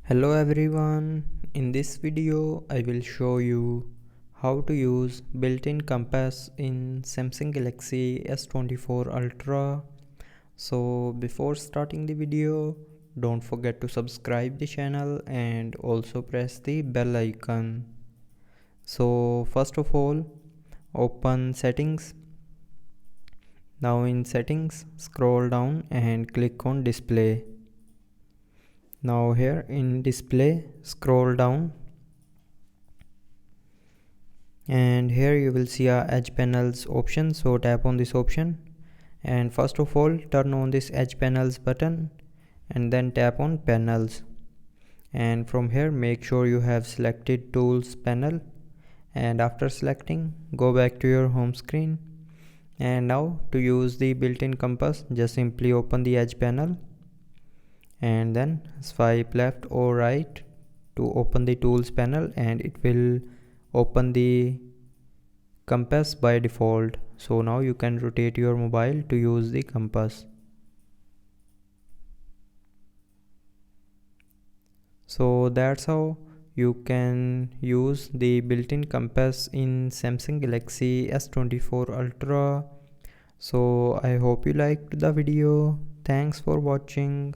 Hello everyone, in this video I will show you how to use built-in compass in Samsung Galaxy S24 Ultra. So before starting the video, don't forget to subscribe the channel and also press the bell icon. So first of all, open settings. Now in settings, scroll down and click on display. Now here in display, scroll down and here you will see a edge panels option, so tap on this option and first of all turn on this edge panels button and then tap on panels, and from here make sure you have selected tools panel, and after selecting go back to your home screen. And now to use the built-in compass, just simply open the edge panel and then swipe left or right to open the tools panel, and it will open the compass by default. So now you can rotate your mobile to use the compass. So that's how you can use the built-in compass in Samsung Galaxy S24 Ultra. So I hope you liked the video. Thanks for watching.